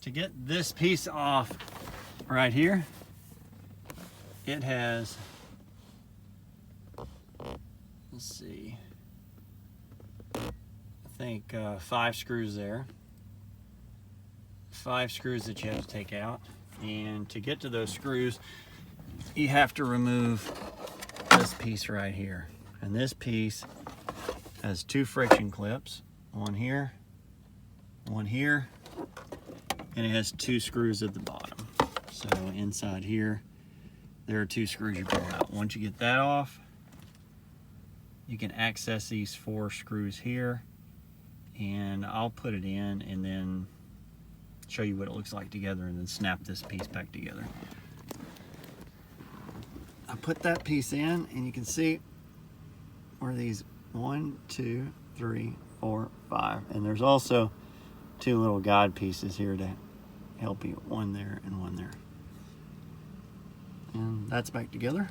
To get this piece off right here, it has, let's see, I think 5 screws there. 5 screws that you have to take out. And to get to those screws, you have to remove this piece right here. And this piece has 2 friction clips, one here, and it has 2 screws at the bottom. So inside here, there are 2 screws you pull out. Once you get that off, you can access these 4 screws here, and I'll put it in and then show you what it looks like together and then snap this piece back together. I put that piece in and you can see where these 1, 2, 3, 4, 5, and there's also 2 little guide pieces here to help you, one there and one there. And that's back together.